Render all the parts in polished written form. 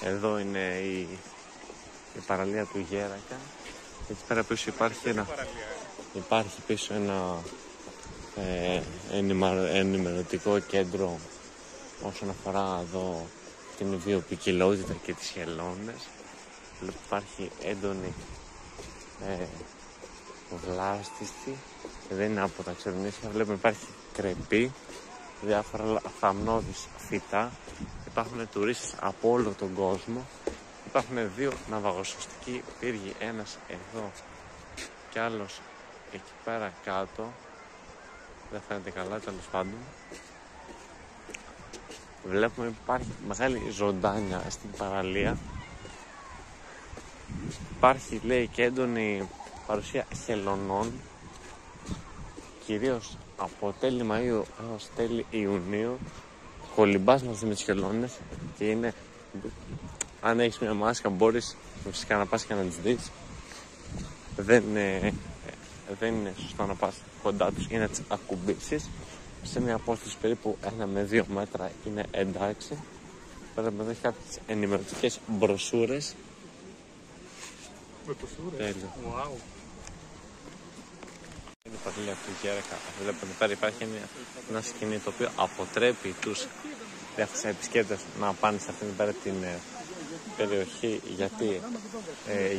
Εδώ είναι η παραλία του Γέρακα. Εκεί πέρα πίσω υπάρχει πίσω ένα ενημερωτικό κέντρο όσον αφορά εδώ την βιοποικιλότητα και τις χελώνες. Υπάρχει έντονη βλάστηση, δεν είναι από τα ξερονίσια. Βλέπουμε υπάρχει κρεπή, διάφορα θαμνώδεις φυτά. Υπάρχουν τουρίστες από όλο τον κόσμο. Υπάρχουν δύο ναυαγοσωστικοί πύργοι, ένας εδώ και άλλος εκεί πέρα κάτω. Δεν φαίνεται καλά, τέλος πάντων. Βλέπουμε υπάρχει μεγάλη ζωντάνια στην παραλία. Υπάρχει, λέει, και έντονη παρουσία χελωνών, κυρίως από τέλη Μαΐου έως τέλη Ιουνίου. Κολυμπάς μαζί με τις χελώνες και είναι, αν έχεις μια μάσκα μπορείς φυσικά να πας και να τις δεις. Δεν είναι σωστό να πας κοντά τους ή να τις ακουμπήσεις. Σε μια απόσταση περίπου 1 με 2 μέτρα είναι εντάξει. Πέρα εδώ έχει κάποιες ενημερωτικές μπροσούρες. Τέλειο. Wow. Είναι η παραλία του Γέρακα. Βλέπετε πέρα υπάρχει ένα σκηνή το οποίο αποτρέπει τους διάφορους επισκέπτες να πάνε σε αυτήν την περιοχή, γιατί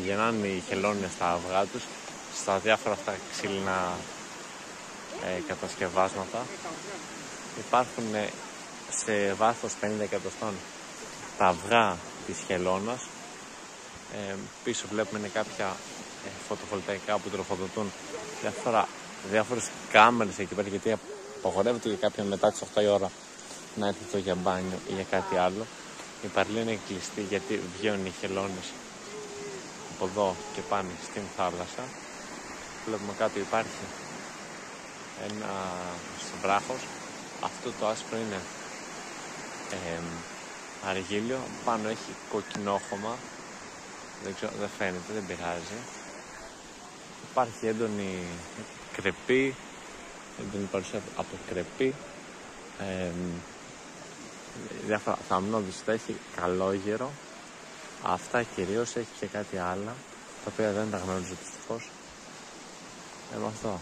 γεννάνε οι χελώνες τα αυγά τους στα διάφορα αυτά ξύλινα κατασκευάσματα. Υπάρχουν σε βάθος 50 εκατοστών τα αυγά της χελώνας. Πίσω βλέπουμε είναι κάποια φωτοβολταϊκά που τροφοδοτούν διάφορες κάμερες εκεί πέρα, γιατί απαγορεύεται για κάποιον μετά τις 8 η ώρα να έρθει εδώ για μπάνιο ή για κάτι άλλο. Η παραλία είναι κλειστή γιατί βγαίνουν οι χελώνες από εδώ και πάνε στην θάλασσα. Βλέπουμε κάτω υπάρχει ένα βράχος. Αυτό το άσπρο είναι αργύλιο. Πάνω έχει κοκκινόχωμα. Δεν ξέρω, δεν φαίνεται, δεν πειράζει. Υπάρχει έντονη κρεπή, έντονη παρουσία από κρεπή. Διάφορα θαμνώδεις, έχει καλόγερο. Αυτά κυρίως, έχει και κάτι άλλα τα οποία δεν τα γνωρίζω δυστυχώς. Αυτό.